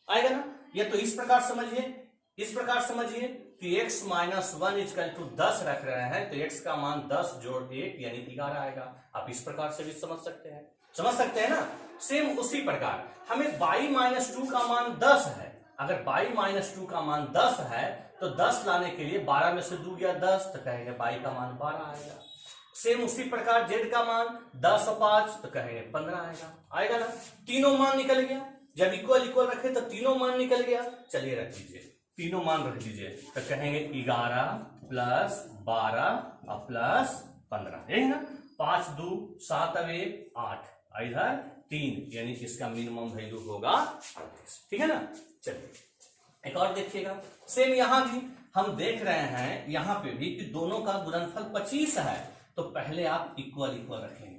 आएगा ना। ये तो इस प्रकार समझिए, इस प्रकार समझिए कि x माइनस 1 इक्वल टू 10 रख रहे हैं तो x का मान 10 जोड़ 1 यानी 11 आएगा। आप इस प्रकार से भी समझ सकते हैं ना। सेम उसी प्रकार हमें y माइनस 2 का मान 10 है। अगर y माइनस 2 का मान 10 है तो 10 लाने के लिए 12 में से 2 गया 10 तो कहेंगे y का मान 12 आएगा। सेम उसी प्रकार z का मान 10 और 5 तो कहेंगे 15 आएगा ना। तीनों मान निकल गया। जब इक्वल इक्वल रखे तो तीनों मान निकल गया। चलिए रख दीजिए, तीनों मान रख दीजिए तो कहेंगे 11 प्लस 12 और प्लस 15, यही ना। 5 2 7 और 1 8, इधर 3 यानी इसका मिनिमम वैल्यू होगा 38। ठीक है ना। चलिए एक और देखिएगा। सेम यहां भी हम देख रहे हैं, यहां पे भी कि दोनों का गुणनफल 25 है। तो पहले आप इक्वल इक्वल रखेंगे,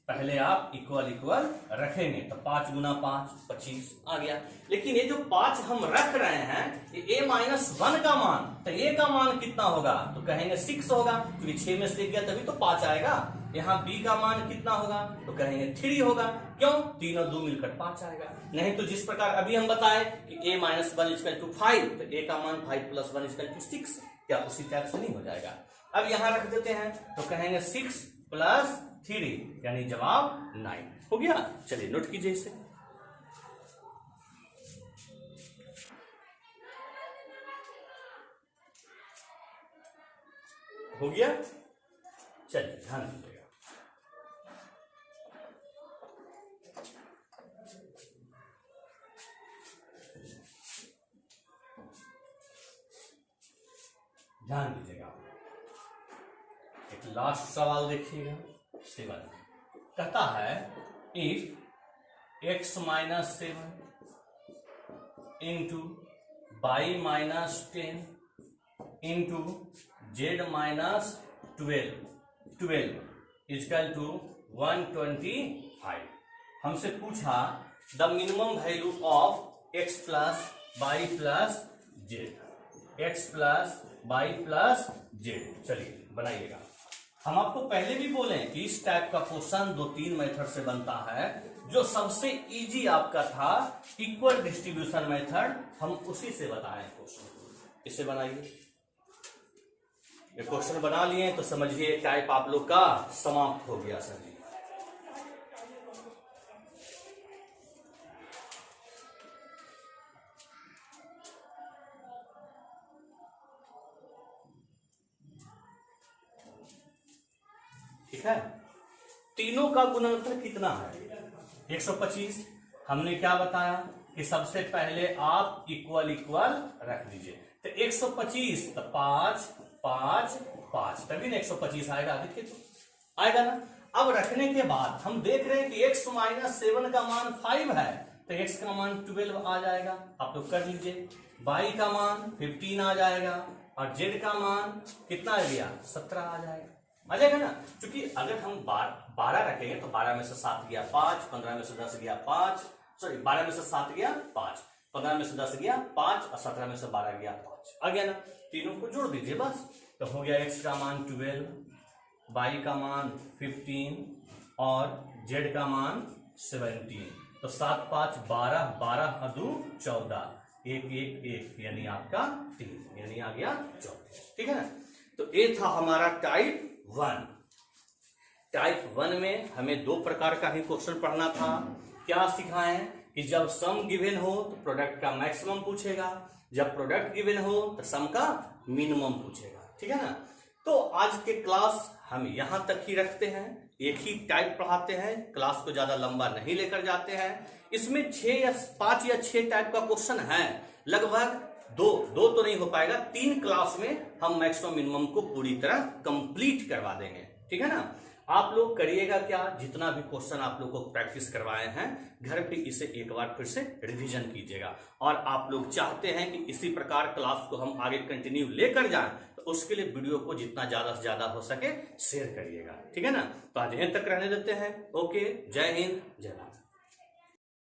पहले आप इक्वल इक्वल रखेंगे तो 5 गुना 5 25 आ गया। लेकिन ये जो 5 हम रख रहे हैं ये a माइनस 1 का मान, तो a का मान कितना होगा? तो कहेंगे 6 होगा, क्योंकि 6 में से गया तभी तो 5 आएगा। यहाँ b का मान कितना होगा? तो कहेंगे 3 होगा। क्यों? 3 और 2 मिलकर 5 आएगा। नहीं तो जिस प्रकार अभी हम बताए कि a माइनस 1 इक्वल टू 5 तो a का मान 5 प्लस 1 इक्वल टू 6, क्या उसी टाइप से नहीं हो जाएगा? अब यहां रख देते हैं तो कहेंगे 6 प्लस 3 यानी जवाब 9 हो गया। चलिए नोट कीजिए इसे। हो गया। चलिए ध्यान दीजिएगा। ध्यान दीजिएगा। एक लास्ट सवाल देखिएगा। 7 कहता है if x minus 7 into y minus 10 into z minus 12 equal to 125। हमसे पूछा the minimum value of x plus y plus z, x plus y plus z. चलिए बनाइएगा। हम आपको पहले भी बोले कि इस टाइप का क्वेश्चन 2-3 मेथड से बनता है। जो सबसे इजी आपका था इक्वल डिस्ट्रीब्यूशन मेथड, हम उसी से बताएं क्वेश्चन। इसे बनाइए। ये क्वेश्चन बना लिए तो समझिए टाइप आप लोग का समाप्त हो गया सर। ठीक है। तीनों का गुणनफल कितना है? 125। हमने क्या बताया कि सबसे पहले आप इक्वल इक्वल रख दीजिए। तो 125 तो 5 5 5 तभी ना 125 आएगा। देखिए तो आएगा ना। अब रखने के बाद हम देख रहे हैं कि x माइनस 7 का मान 5 है तो x का मान 12 आ जाएगा। आप लोग कर लीजिए। y का मान 15 आ जाएगा और z का मान कितना आ गया? 17 आ जाएगा। आ जाएगा ना। क्योंकि अगर हम 12 रखेंगे तो 12 में से 7 गया 5, 15 में से 10 गया 5, सॉरी 12 में से 7 गया 5, 15 में से 10 गया 5 और 17 में से 12 गया 5। आ गया ना। तीनों को जोड़ दीजिए बस। तो हो गया x का मान 12, y का मान 15 और z का मान 17। तो 7 5 12, 12 और 2 14, एक एक एक यानी आपका 3, यानी आ गया 34। ठीक है ना। तो ये था हमारा टाइप 1। टाइप 1 में हमें 2 प्रकार का ही क्वेश्चन पढ़ना था। क्या सिखाएं कि जब सम गिवन हो तो प्रोडक्ट का मैक्सिमम पूछेगा, जब प्रोडक्ट गिवन हो तो सम का मिनिमम पूछेगा। ठीक है ना। तो आज के क्लास हम यहां तक ही रखते हैं, एक ही टाइप पढ़ाते हैं, क्लास को ज्यादा लंबा नहीं लेकर जाते हैं। इसमें 5 या 6 टाइप का क्वेश्चन है, लगभग दो तो नहीं हो पाएगा, 3 क्लास में हम मैक्सिमम मिनिमम को पूरी तरह कंप्लीट करवा देंगे। ठीक है ना। आप लोग करिएगा क्या, जितना भी क्वेश्चन आप लोग को प्रैक्टिस करवाए हैं घर पे इसे एक बार फिर से रिवीजन कीजिएगा। और आप लोग चाहते हैं कि इसी प्रकार क्लास को हम आगे कंटिन्यू लेकर जाएं, तो उसके लिए वीडियो को जितना ज्यादा से ज्यादा हो सके शेयर करिएगा। ठीक है ना। तो आज यहीं तक रहने देते हैं। ओके, जय हिंद, जय भारत।